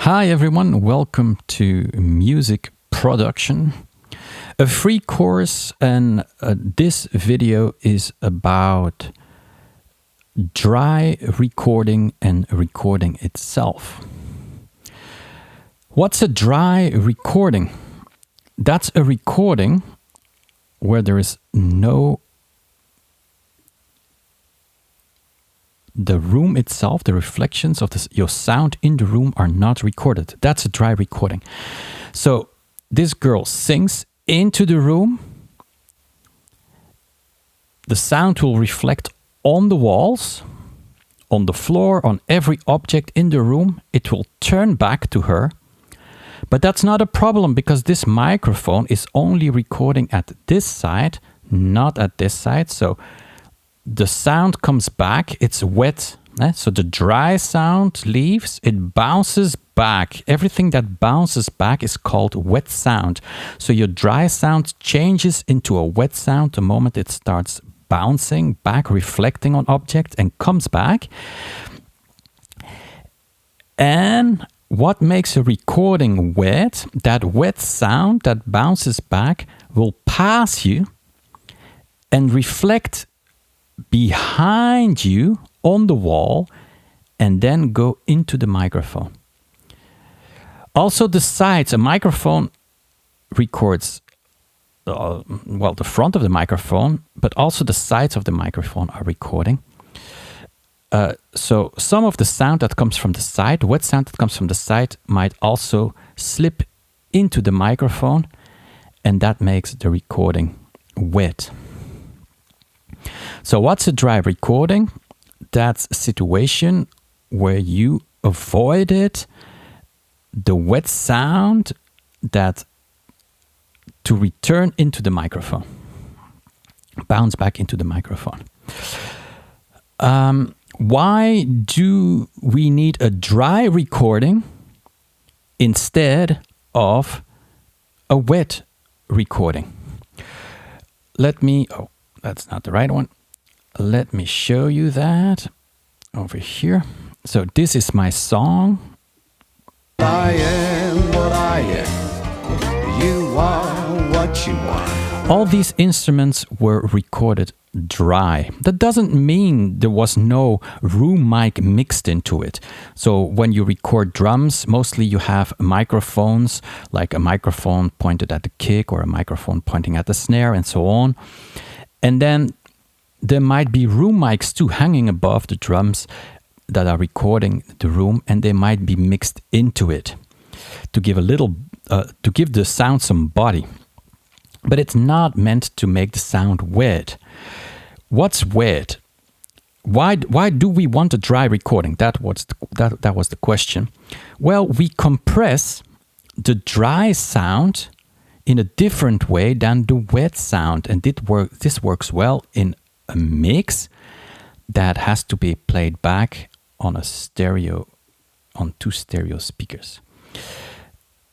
Hi everyone, welcome to Music Production, a free course, and this video is about dry recording and recording itself. What's a dry recording? That's a recording where there is the room itself, the reflections of your sound in the room are not recorded. That's a dry recording. So this girl sings into the room. The sound will reflect on the walls, on the floor, on every object in the room. It will turn back to her. But that's not a problem because this microphone is only recording at this side, not at this side. So the sound comes back, it's wet. So the dry sound leaves, it bounces back. Everything that bounces back is called wet sound. So your dry sound changes into a wet sound the moment it starts bouncing back, reflecting on objects and comes back. And what makes a recording wet? That wet sound that bounces back will pass you and reflect behind you on the wall and then go into the microphone. Also the sides, a microphone records the front of the microphone, but also the sides of the microphone are recording. So some of the sound that comes from the side, wet sound that comes from the side, might also slip into the microphone, and that makes the recording wet. So what's a dry recording? That's a situation where you avoided the wet sound to return into the microphone, bounce back into the microphone. Why do we need a dry recording instead of a wet recording? That's not the right one. Let me show you that over here. So this is my song. I am what I am. You are what you are. All these instruments were recorded dry. That doesn't mean there was no room mic mixed into it. So when you record drums, mostly you have microphones, like a microphone pointed at the kick or a microphone pointing at the snare and so on. And then there might be room mics too hanging above the drums that are recording the room, and they might be mixed into it to give to give the sound some body. But it's not meant to make the sound wet. What's wet? Why do we want a dry recording? That was the question. Well, we compress the dry sound in a different way than the wet sound, and this works well in a mix that has to be played back on two stereo speakers.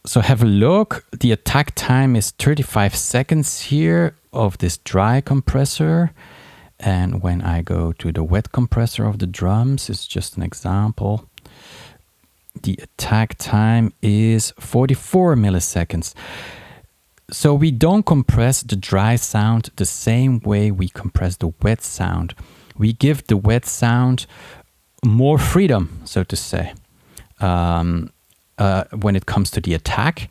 So have a look. The attack time is 35 seconds here of this dry compressor. And when I go to the wet compressor of the drums, it's just an example. The attack time is 44 milliseconds. So we don't compress the dry sound the same way we compress the wet sound. We give the wet sound more freedom, so to say, when it comes to the attack.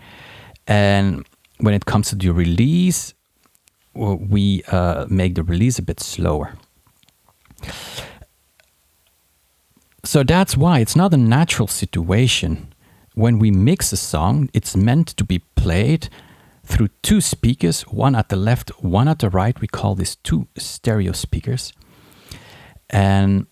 And when it comes to the release, we make the release a bit slower. So that's why it's not a natural situation. When we mix a song, it's meant to be played through two speakers, one at the left, one at the right. We call this two stereo speakers. And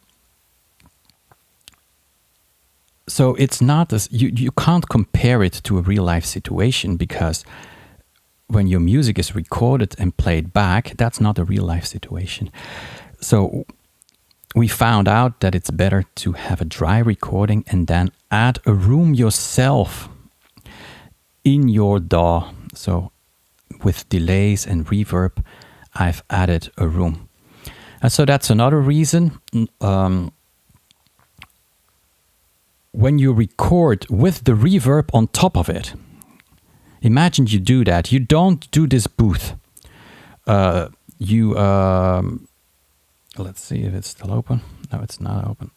so it's not as you can't compare it to a real life situation, because when your music is recorded and played back, that's not a real life situation. So we found out that it's better to have a dry recording and then add a room yourself in your DAW. So with delays and reverb, I've added a room. And so that's another reason when you record with the reverb on top of it, imagine you do that. You don't do this booth. Let's see if it's still open. No, it's not open.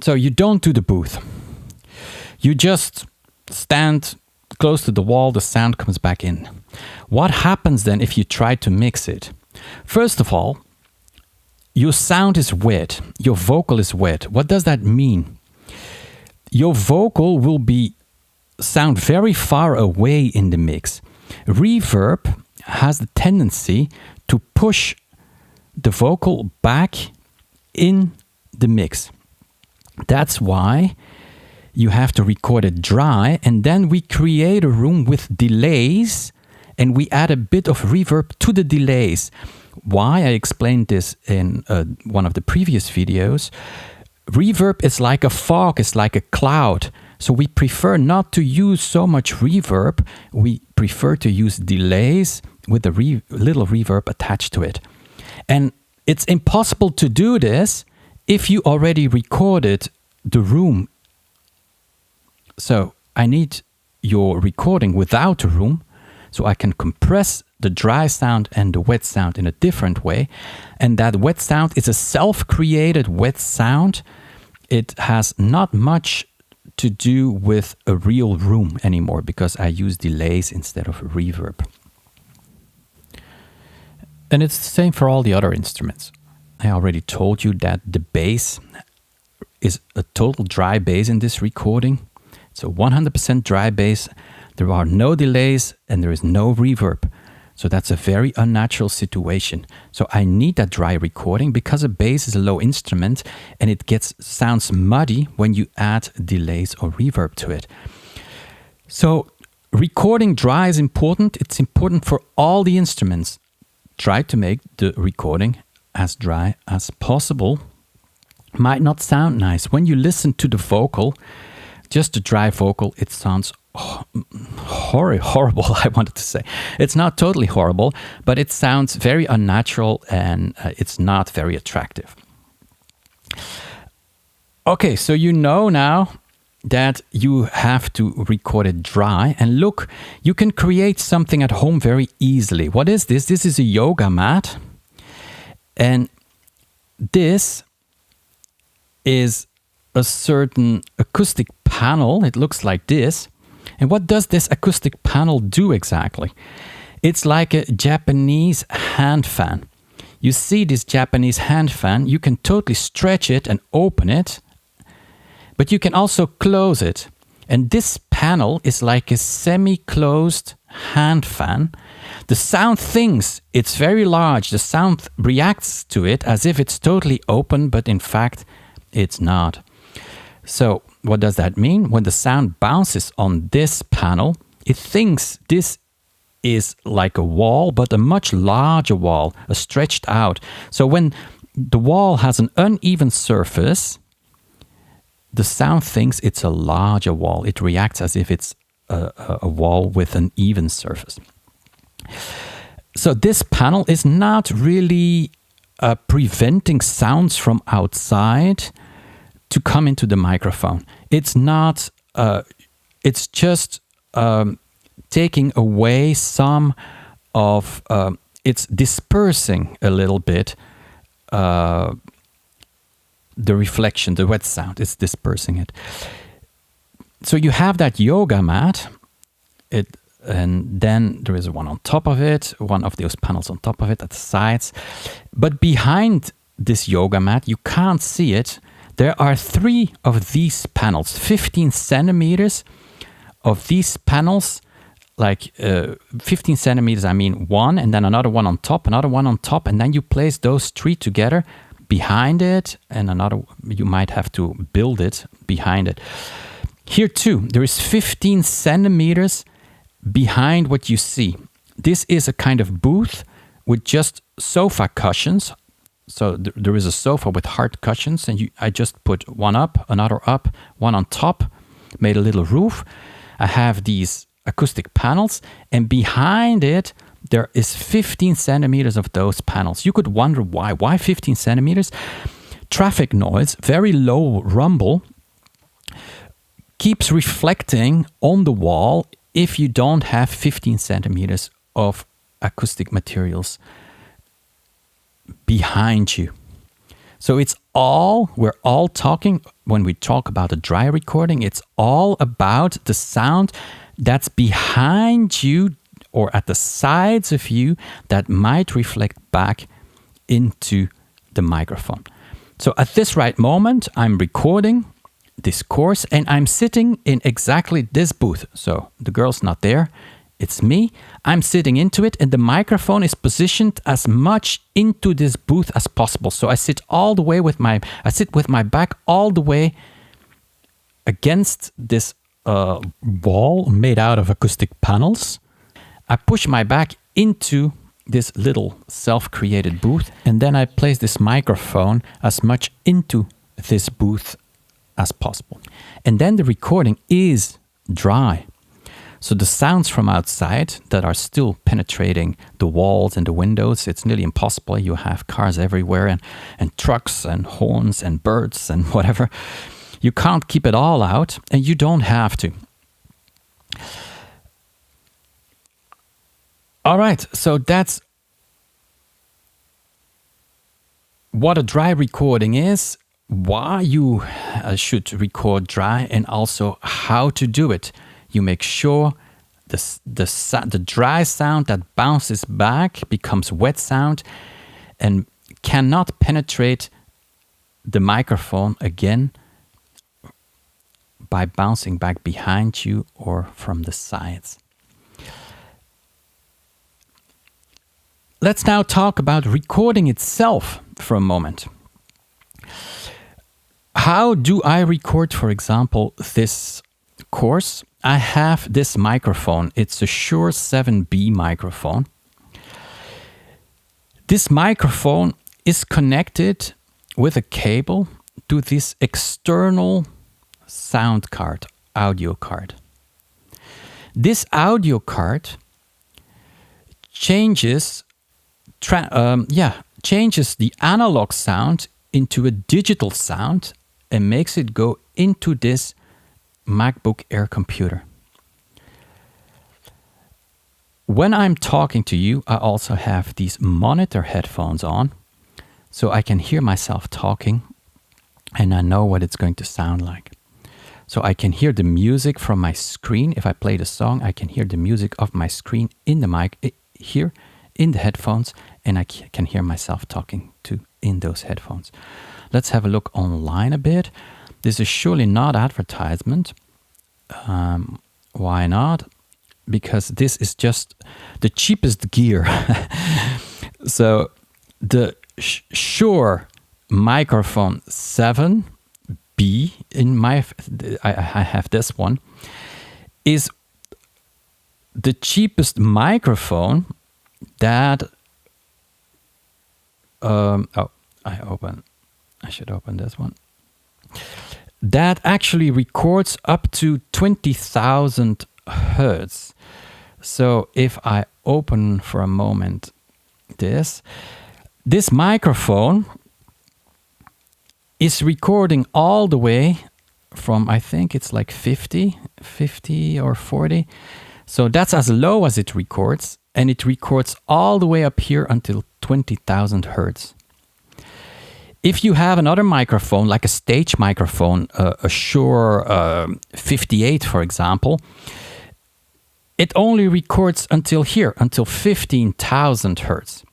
So you don't do the booth. You just stand close to the wall, the sound comes back in. What happens then if you try to mix it? First of all, your sound is wet, your vocal is wet. What does that mean? Your vocal will sound very far away in the mix. Reverb has the tendency to push the vocal back in the mix. That's why you have to record it dry, and then we create a room with delays and we add a bit of reverb to the delays. Why? I explained this in one of the previous videos. Reverb is like a fog, it's like a cloud. So we prefer not to use so much reverb. We prefer to use delays with a little reverb attached to it. And it's impossible to do this if you already recorded the room. So I need your recording without a room, so I can compress the dry sound and the wet sound in a different way. And that wet sound is a self-created wet sound. It has not much to do with a real room anymore because I use delays instead of reverb. And it's the same for all the other instruments. I already told you that the bass is a total dry bass in this recording. So 100% dry bass, there are no delays and there is no reverb. So that's a very unnatural situation. So I need that dry recording because a bass is a low instrument and it sounds muddy when you add delays or reverb to it. So recording dry is important. It's important for all the instruments. Try to make the recording as dry as possible. Might not sound nice. When you listen to the vocal, just a dry vocal, it sounds horrible, I wanted to say. It's not totally horrible, but it sounds very unnatural and it's not very attractive. Okay, so you know now that you have to record it dry. And look, you can create something at home very easily. What is this? This is a yoga mat. And this is a certain acoustic panel. It looks like this. And what does this acoustic panel do exactly? It's like a Japanese hand fan. You see this Japanese hand fan, you can totally stretch it and open it, but you can also close it. And this panel is like a semi-closed hand fan. The sound thinks it's very large. The sound reacts to it as if it's totally open, but in fact, it's not. So what does that mean? When the sound bounces on this panel, it thinks this is like a wall, but a much larger wall, a stretched out. So when the wall has an uneven surface, the sound thinks it's a larger wall. It reacts as if it's a wall with an even surface. So this panel is not really preventing sounds from outside to come into the microphone. It's not, it's just taking away some of, it's dispersing a little bit the reflection, the wet sound, it's dispersing it. So you have that yoga mat, and then there is one on top of it, one of those panels on top of it at the sides. But behind this yoga mat, you can't see it. There are 3 of these panels, 15 centimeters of these panels, like 15 centimeters, I mean one, and then another one on top, another one on top, and then you place those 3 together behind it, and another, you might have to build it behind it. Here too, there is 15 centimeters behind what you see. This is a kind of booth with just sofa cushions. So there is a sofa with hard cushions, and I just put one up, another up, one on top, made a little roof. I have these acoustic panels, and behind it, there is 15 centimeters of those panels. You could wonder why. Why 15 centimeters? Traffic noise, very low rumble, keeps reflecting on the wall if you don't have 15 centimeters of acoustic materials behind you. So we're all talking, when we talk about a dry recording, it's all about the sound that's behind you or at the sides of you that might reflect back into the microphone. So at this right moment, I'm recording this course and I'm sitting in exactly this booth. So the girl's not there. It's me. I'm sitting into it and the microphone is positioned as much into this booth as possible. So I sit with my back all the way against this wall made out of acoustic panels. I push my back into this little self-created booth and then I place this microphone as much into this booth as possible. And then the recording is dry. So the sounds from outside that are still penetrating the walls and the windows, it's nearly impossible. You have cars everywhere and trucks and horns and birds and whatever. You can't keep it all out and you don't have to. All right, so that's what a dry recording is, why you should record dry, and also how to do it. You make sure the dry sound that bounces back becomes wet sound and cannot penetrate the microphone again by bouncing back behind you or from the sides. Let's now talk about recording itself for a moment. How do I record, for example, this course? I have this microphone. It's a Shure 7B microphone. This microphone is connected with a cable to this external sound card, audio card. This audio card changes the analog sound into a digital sound and makes it go into this MacBook Air computer. When I'm talking to you, I also have these monitor headphones on, so I can hear myself talking and I know what it's going to sound like. So I can hear the music from my screen. If I play the song, I can hear the music of my screen in the mic here in the headphones, and I can hear myself talking too in those headphones. Let's have a look online a bit. This is surely not advertisement. Why not? Because this is just the cheapest gear. So the Shure microphone 7B I have this one, is the cheapest microphone that I should open this one, that actually records up to 20,000 hertz. So if I open for a moment this microphone is recording all the way from, I think it's like 50 or 40. So that's as low as it records, and it records all the way up here until 20,000 hertz. If you have another microphone, like a stage microphone, a Shure 58, for example, it only records until here, until 15,000 hertz.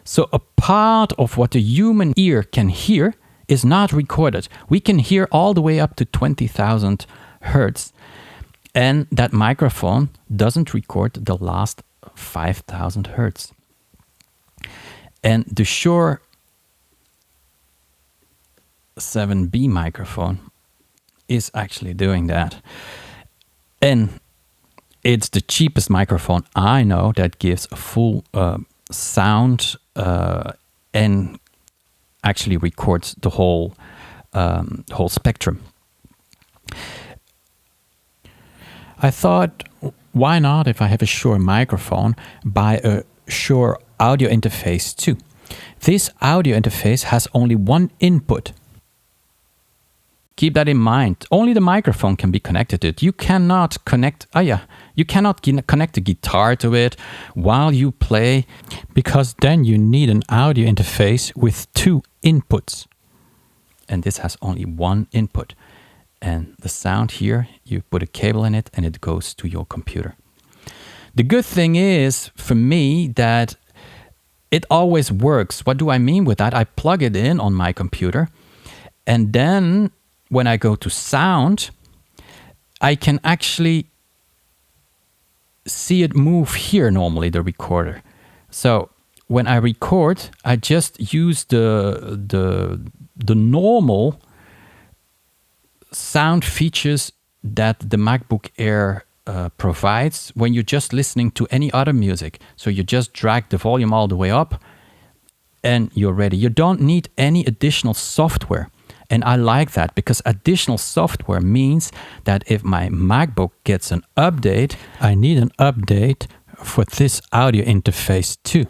So a part of what the human ear can hear is not recorded. We can hear all the way up to 20,000 hertz. And that microphone doesn't record the last 5,000 hertz. And the Shure 7B microphone is actually doing that. And it's the cheapest microphone I know that gives a full sound and actually records the whole spectrum. I thought why not, if I have a Shure microphone, buy a Shure audio interface too? This audio interface has only one input. Keep that in mind. Only the microphone can be connected to it. You cannot connect, connect the guitar to it while you play, because then you need an audio interface with two inputs. And this has only one input. And the sound here, you put a cable in it and it goes to your computer. The good thing is, for me, that it always works. What do I mean with that? I plug it in on my computer, and then when I go to sound, I can actually see it move here normally, the recorder. So when I record, I just use the normal sound features that the MacBook Air provides when you're just listening to any other music. So you just drag the volume all the way up and you're ready. You don't need any additional software. And I like that, because additional software means that if my MacBook gets an update, I need an update for this audio interface too.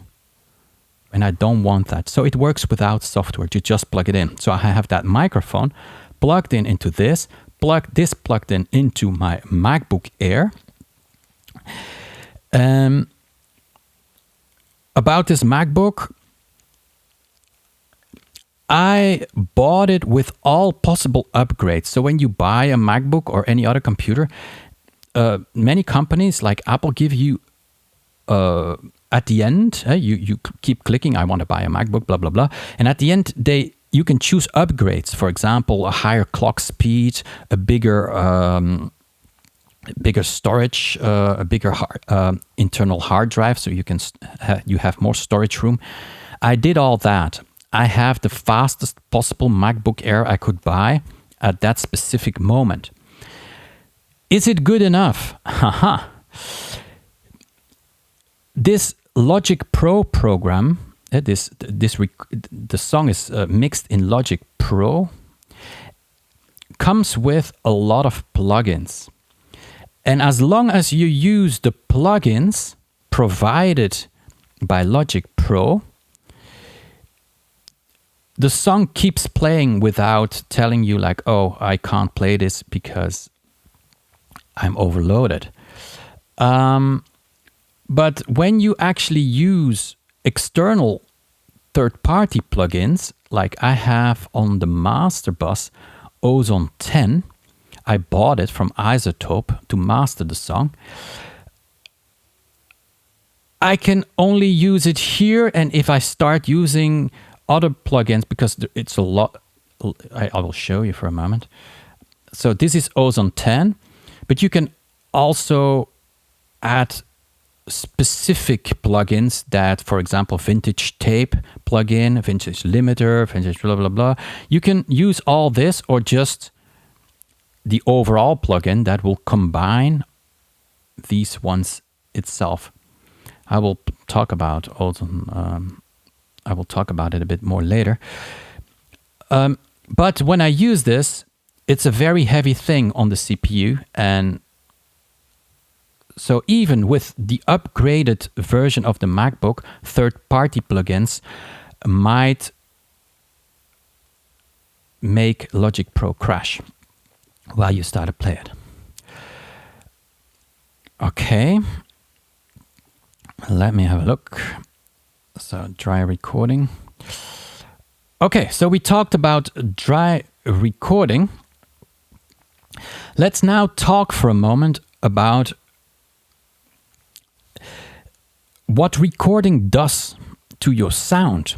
And I don't want that. So it works without software. You just plug it in. So I have that microphone plugged in into this, plugged in into my MacBook Air. About this MacBook, I bought it with all possible upgrades. So when you buy a MacBook or any other computer, many companies like Apple give you at the end, you keep clicking, I want to buy a MacBook, blah, blah, blah. And at the end, you can choose upgrades. For example, a higher clock speed, a bigger storage, a bigger internal hard drive, so you have more storage room. I did all that. I have the fastest possible MacBook Air I could buy at that specific moment. Is it good enough? Haha. This Logic Pro program, the song is mixed in Logic Pro, comes with a lot of plugins. And as long as you use the plugins provided by Logic Pro, the song keeps playing without telling you like, oh, I can't play this because I'm overloaded. But when you actually use external third-party plugins, like I have on the master bus Ozone 10, I bought it from Isotope to master the song. I can only use it here, and if I start using other plugins, because it's a lot, I will show you for a moment. So this is Ozone 10, but you can also add specific plugins that, for example, vintage tape plugin, vintage limiter, vintage blah, blah, blah. You can use all this or just the overall plugin that will combine these ones itself. I will talk about Ozone. I will talk about it a bit more later. But when I use this, it's a very heavy thing on the CPU. And so even with the upgraded version of the MacBook, third-party plugins might make Logic Pro crash while you start to play it. Okay. Let me have a look. So dry recording. Okay, so we talked about dry recording. Let's now talk for a moment about what recording does to your sound.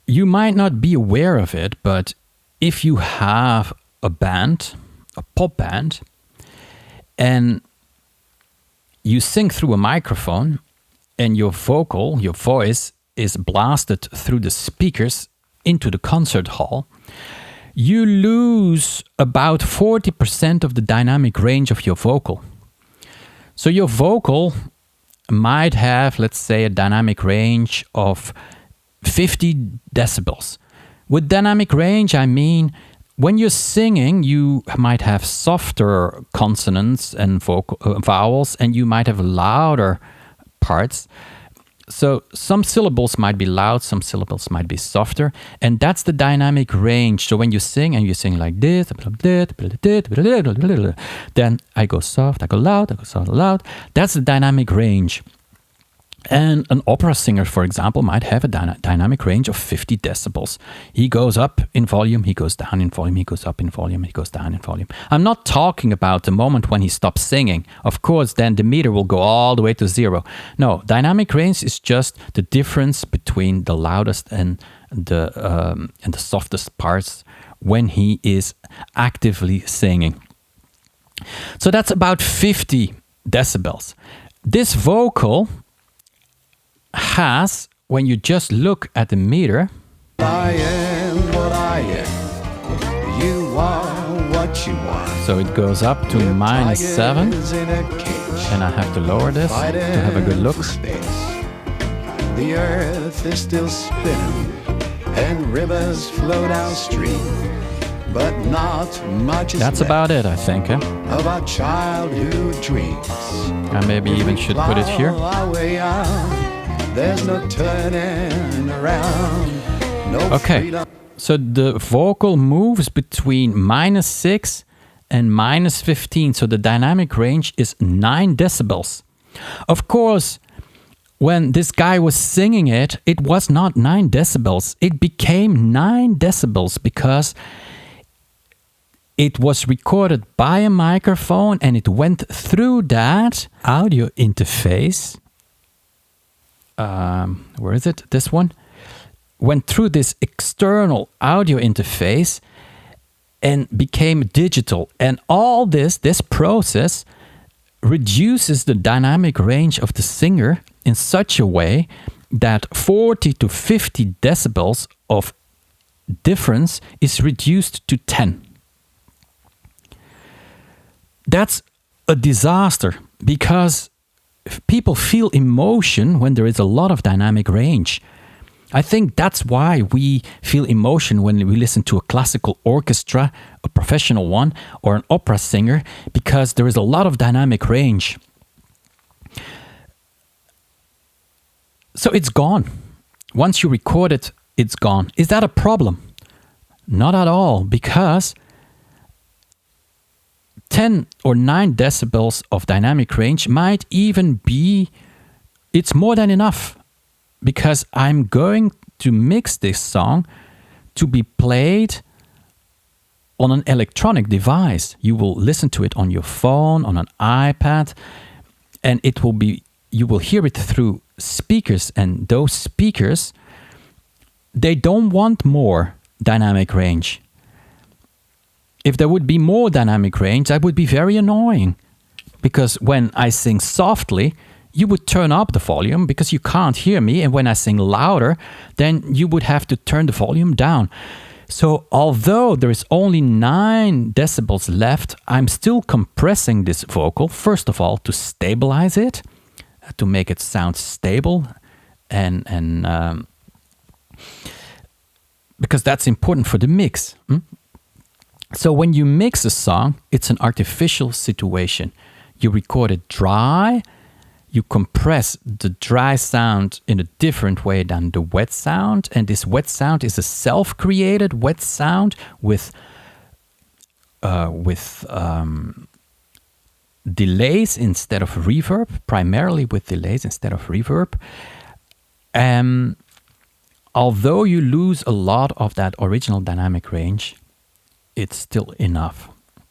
You might not be aware of it, but if you have a band, a pop band, and you sing through a microphone and your voice is blasted through the speakers into the concert hall, you lose about 40% of the dynamic range of your vocal. So your vocal might have, let's say, a dynamic range of 50 decibels. With dynamic range, I mean when you're singing, you might have softer consonants and vowels, and you might have louder parts. So some syllables might be loud, some syllables might be softer, and that's the dynamic range. So when you sing and you sing like this, then I go soft, I go loud, I go soft, loud. That's the dynamic range. And an opera singer, for example, might have a dynamic range of 50 decibels. He goes up in volume, he goes down in volume, he goes up in volume, he goes down in volume. I'm not talking about the moment when he stops singing. Of course, then the meter will go all the way to 0. No, dynamic range is just the difference between the loudest and the softest parts when he is actively singing. So that's about 50 decibels. This vocal has, when you just look at the meter, I am what I am. You are what you are. So it goes up to -7, and I have to lower this to have a good look. The earth is still spinning and rivers flow downstream, but not much is That's left about it, I think. of our childhood dreams. I maybe even should put it here. Our way out. There's no turning around. No Okay, freedom. so the vocal moves between -6 and -15. So the dynamic range is 9 decibels. Of course, when this guy was singing it, it was not 9 decibels. It became 9 decibels because it was recorded by a microphone and it went through that audio interface. Where is it? This one went through this external audio interface and became digital. And all this process reduces the dynamic range of the singer in such a way that 40 to 50 decibels of difference is reduced to 10. That's a disaster because people feel emotion when there is a lot of dynamic range. I think that's why we feel emotion when we listen to a classical orchestra, a professional one, or an opera singer, because there is a lot of dynamic range. So it's gone. Once you record it, it's gone. Is that a problem? Not at all, because 10 or 9 decibels of dynamic range might even be, it's more than enough, because I'm going to mix this song to be played on an electronic device. You will listen to it on your phone, on an iPad, and you will hear it through speakers, and those speakers, they don't want more dynamic range. If there would be more dynamic range, that would be very annoying. Because when I sing softly, you would turn up the volume because you can't hear me. And when I sing louder, then you would have to turn the volume down. So although there is only 9 decibels left, I'm still compressing this vocal, first of all, to stabilize it, to make it sound stable. And because that's important for the mix. So when you mix a song, it's an artificial situation. You record it dry, you compress the dry sound in a different way than the wet sound, and this wet sound is a self-created wet sound with delays instead of reverb, primarily with delays instead of reverb. Although you lose a lot of that original dynamic range, it's still enough.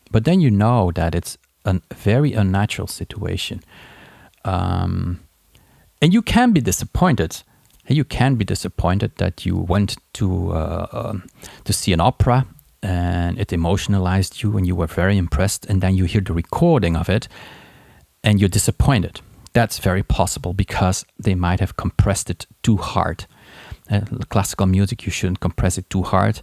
But then you know that it's a very unnatural situation. And you can be disappointed. You can be disappointed that you went to see an opera and it emotionalized you and you were very impressed, and then you hear the recording of it and you're disappointed. That's very possible because they might have compressed it too hard. Classical music, you shouldn't compress it too hard.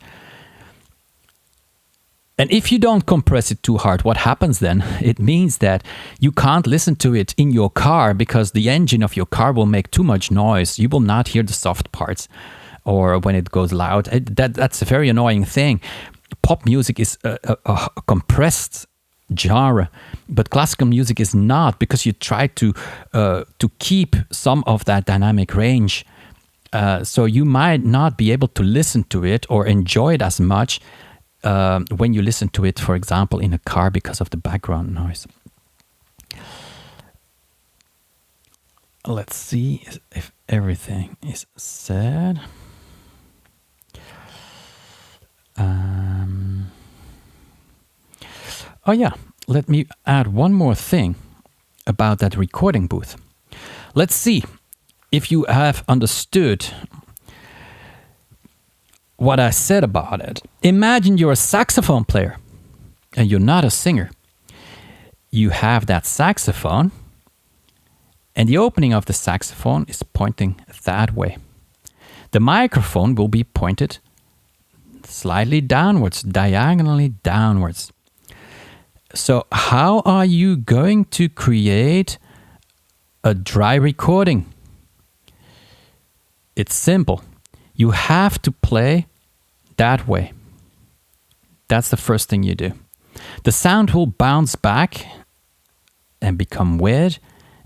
And if you don't compress it too hard, what happens then? It means that you can't listen to it in your car because the engine of your car will make too much noise. You will not hear the soft parts or when it goes loud. That's a very annoying thing. pop music is a compressed genre, but classical music is not, because you try to keep some of that dynamic range. So you might not be able to listen to it or enjoy it as much when you listen to it, for example, in a car because of the background noise. Let's see if everything is said. Oh yeah, let me add one more thing about that recording booth. Let's see if you have understood what I said about it. Imagine you're a saxophone player and you're not a singer. You have that saxophone, and the opening of the saxophone is pointing that way. The microphone will be pointed slightly downwards, diagonally downwards. So how are you going to create a dry recording? It's simple. You have to play that way. That's the first thing you do. The sound will bounce back and become weird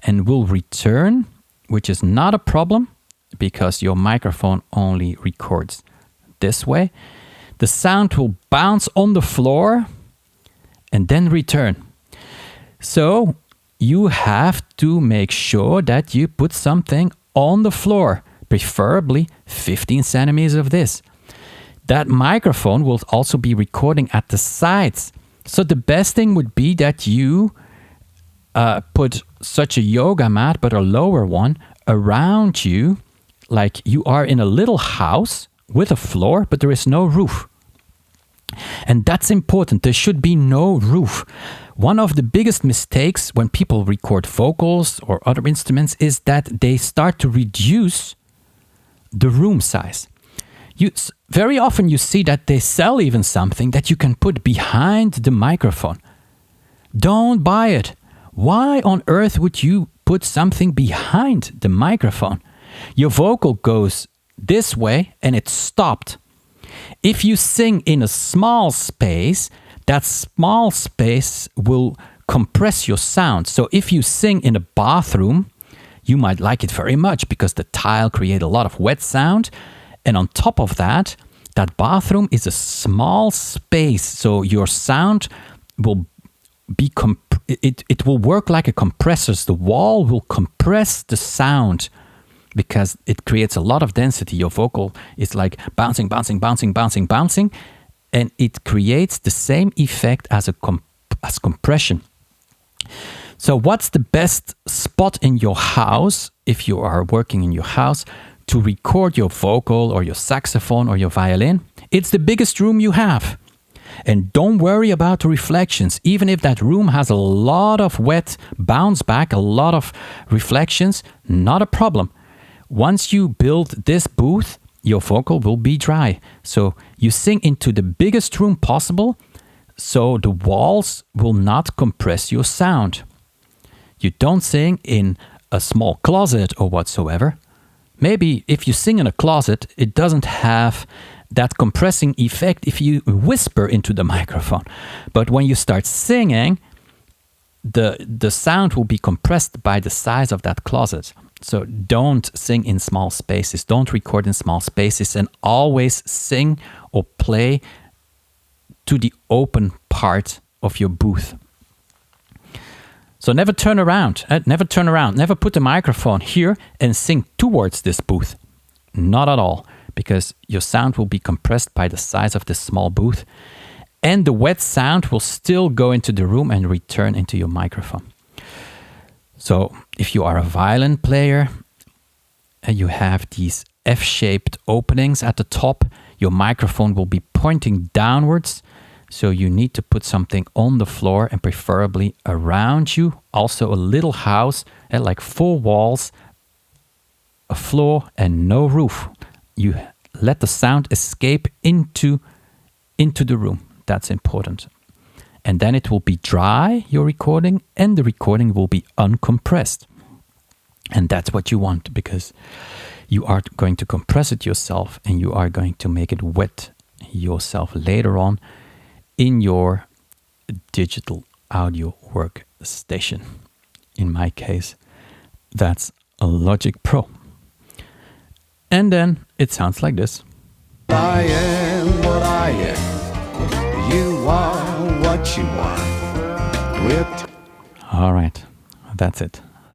and will return, which is not a problem because your microphone only records this way. The sound will bounce on the floor and then return. So you have to make sure that you put something on the floor, preferably 15 centimeters of this. That microphone will also be recording at the sides. So the best thing would be that you put such a yoga mat, but a lower one, around you, like you are in a little house with a floor, but there is no roof. And that's important. There should be no roof. One of the biggest mistakes when people record vocals or other instruments is that they start to reduce the room size. Very often you see that they sell even something that you can put behind the microphone. Don't buy it. Why on earth would you put something behind the microphone? Your vocal goes this way and it's stopped. If you sing in a small space, that small space will compress your sound. So if you sing in a bathroom, you might like it very much because the tile creates a lot of wet sound. And on top of that, that bathroom is a small space. So your sound will be it will work like a compressor. The wall will compress the sound because it creates a lot of density. Your vocal is like bouncing, bouncing, bouncing, bouncing, bouncing, and it creates the same effect as as compression. So what's the best spot in your house, if you are working in your house, to record your vocal or your saxophone or your violin? It's the biggest room you have. And don't worry about the reflections. Even if that room has a lot of wet bounce back, a lot of reflections, not a problem. Once you build this booth, your vocal will be dry. So you sing into the biggest room possible, so the walls will not compress your sound. You don't sing in a small closet or whatsoever. Maybe if you sing in a closet, it doesn't have that compressing effect if you whisper into the microphone. But when you start singing, the sound will be compressed by the size of that closet. So don't sing in small spaces. Don't record in small spaces, and always sing or play to the open part of your booth. So never turn around. Never turn around. Never put the microphone here and sing towards this booth. Not at all, because your sound will be compressed by the size of this small booth, and the wet sound will still go into the room and return into your microphone. So if you are a violin player and you have these F-shaped openings at the top, your microphone will be pointing downwards. So you need to put something on the floor and preferably around you. Also a little house at like 4 walls, a floor and no roof. You let the sound escape into the room. That's important. And then it will be dry, your recording, and the recording will be uncompressed. And that's what you want, because you are going to compress it yourself and you are going to make it wet yourself later on in your digital audio workstation. In my case, that's a Logic Pro. And then it sounds like this. I am what I am. You are what you are. All right, that's it.